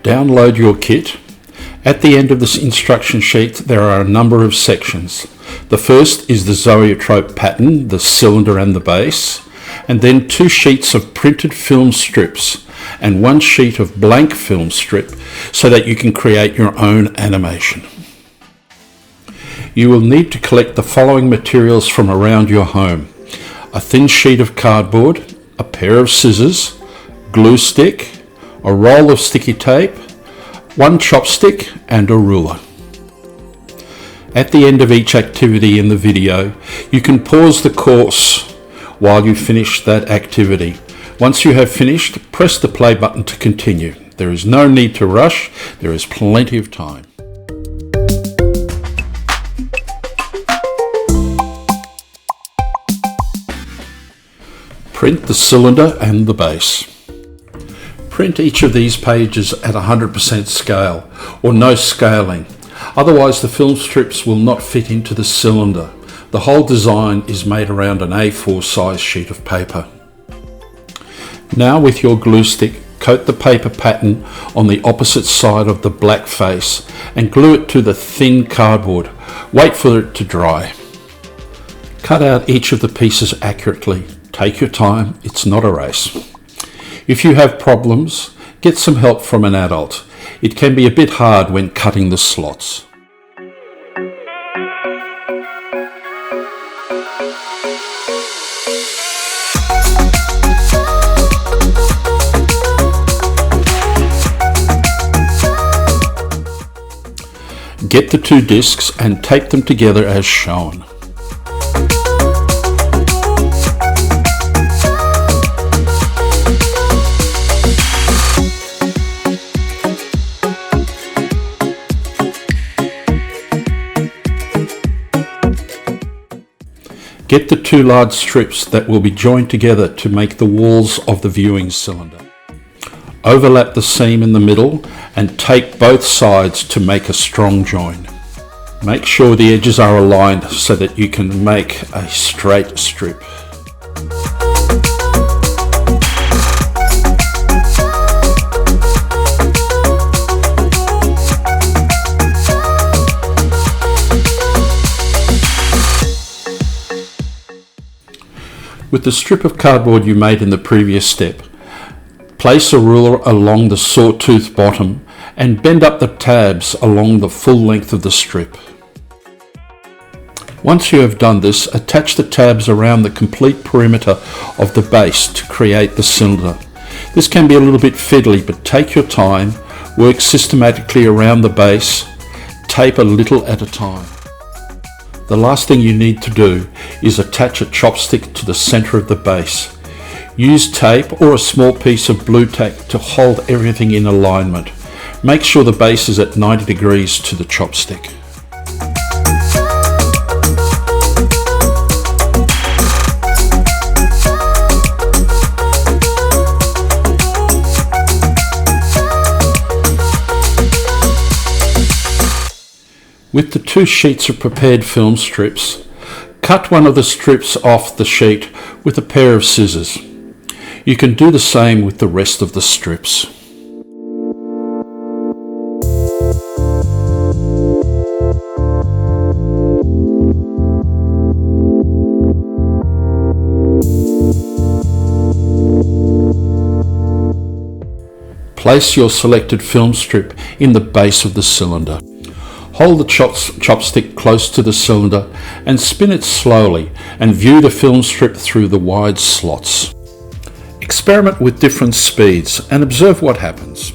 Download your kit. At the end of this instruction sheet there are a number of sections. The first is the Zoetrope pattern, the cylinder and the base, and then 2 sheets of printed film strips and 1 sheet of blank film strip so that you can create your own animation. You will need to collect the following materials from around your home: a thin sheet of cardboard, a pair of scissors, glue stick, a roll of sticky tape, 1 chopstick and a ruler. At the end of each activity in the video, you can pause the course while you finish that activity. Once you have finished, press the play button to continue. There is no need to rush, there is plenty of time. Print the cylinder and the base. Print each of these pages at 100% scale or no scaling. Otherwise the film strips will not fit into the cylinder. The whole design is made around an A4 size sheet of paper. Now with your glue stick, coat the paper pattern on the opposite side of the black face and glue it to the thin cardboard. Wait for it to dry. Cut out each of the pieces accurately. Take your time, it's not a race. If you have problems, get some help from an adult. It can be a bit hard when cutting the slots. Get the 2 discs and tape them together as shown. Get the 2 large strips that will be joined together to make the walls of the viewing cylinder. Overlap the seam in the middle and tape both sides to make a strong join. Make sure the edges are aligned so that you can make a straight strip. With the strip of cardboard you made in the previous step, place a ruler along the sawtooth bottom and bend up the tabs along the full length of the strip. Once you have done this, attach the tabs around the complete perimeter of the base to create the cylinder. This can be a little bit fiddly, but take your time, work systematically around the base, tape a little at a time. The last thing you need to do is attach a chopstick to the center of the base. Use tape or a small piece of blue tack to hold everything in alignment. Make sure the base is at 90 degrees to the chopstick. With the 2 sheets of prepared film strips, cut one of the strips off the sheet with a pair of scissors. You can do the same with the rest of the strips. Place your selected film strip in the base of the cylinder. Hold the chopstick close to the cylinder and spin it slowly and view the film strip through the wide slots. Experiment with different speeds and observe what happens.